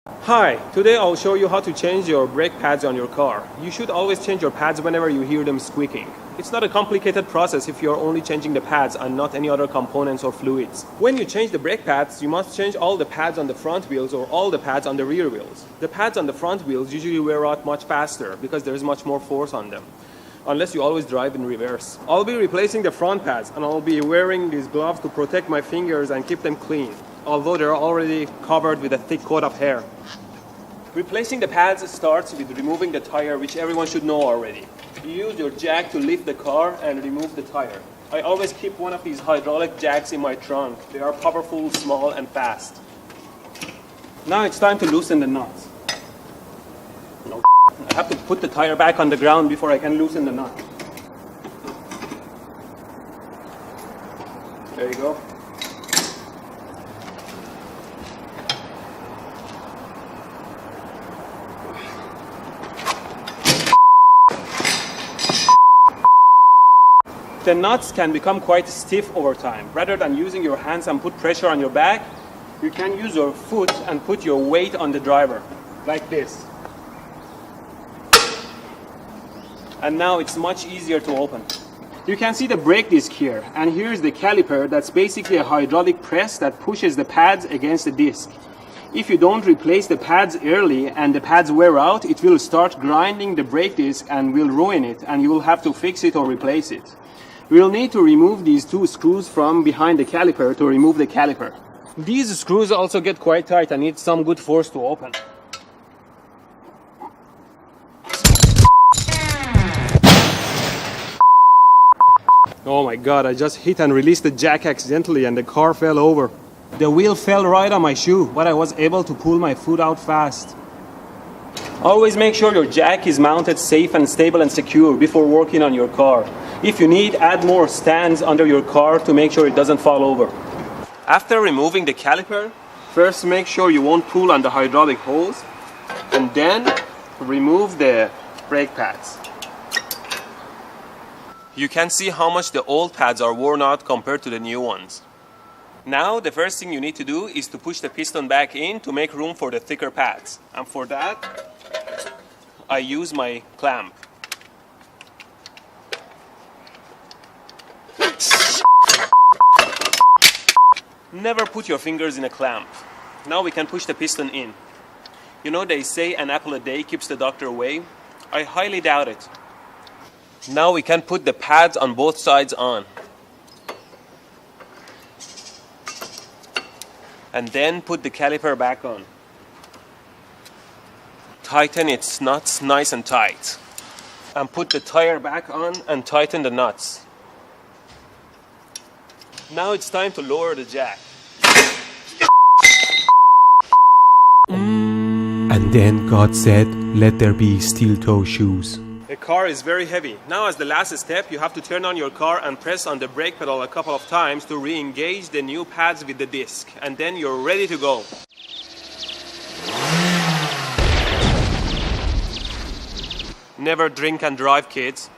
Hi, today I'll show you how to change your brake pads on your car. You should always change your pads whenever you hear them squeaking. It's not a complicated process if you're only changing the pads and not any other components or fluids. When you change the brake pads, you must change all the pads on the front wheels or all the pads on the rear wheels. The pads on the front wheels usually wear out much faster because there is much more force on them, unless you always drive in reverse. I'll be replacing the front pads and I'll be wearing these gloves to protect my fingers and keep them clean, although they're already covered with a thick coat of hair. Replacing the pads starts with removing the tire, which everyone should know already. You use your jack to lift the car and remove the tire. I always keep one of these hydraulic jacks in my trunk. They are powerful, small and fast. Now it's time to loosen the nuts. No, I have to put the tire back on the ground before I can loosen the nut. There you go. The nuts can become quite stiff over time. Rather than using your hands and put pressure on your back, you can use your foot and put your weight on the driver, like this. And now it's much easier to open. You can see the brake disc here, and here's the caliper. That's basically a hydraulic press that pushes the pads against the disc. If you don't replace the pads early and the pads wear out, it will start grinding the brake disc and will ruin it, and you will have to fix it or replace it. We'll need to remove these two screws from behind the caliper to remove the caliper. These screws also get quite tight and need some good force to open. Oh my god, I just hit and released the jack accidentally and the car fell over. The wheel fell right on my shoe, but I was able to pull my foot out fast. Always make sure your jack is mounted safe and stable and secure before working on your car. If you need, add more stands under your car to make sure it doesn't fall over. After removing the caliper, first make sure you won't pull on the hydraulic hose, and then remove the brake pads. You can see how much the old pads are worn out compared to the new ones. Now the first thing you need to do is to push the piston back in to make room for the thicker pads. And for that, I use my clamp. Never put your fingers in a clamp. Now we can push the piston in. You know they say an apple a day keeps the doctor away? I highly doubt it. Now we can put the pads on both sides on. And then put the caliper back on. Tighten its nuts nice and tight. And put the tire back on and tighten the nuts. Now it's time to lower the jack. And then God said, "Let there be steel-toe shoes." The car is very heavy. Now as the last step, you have to turn on your car and press on the brake pedal a couple of times to re-engage the new pads with the disc. And then you're ready to go. Never drink and drive, kids.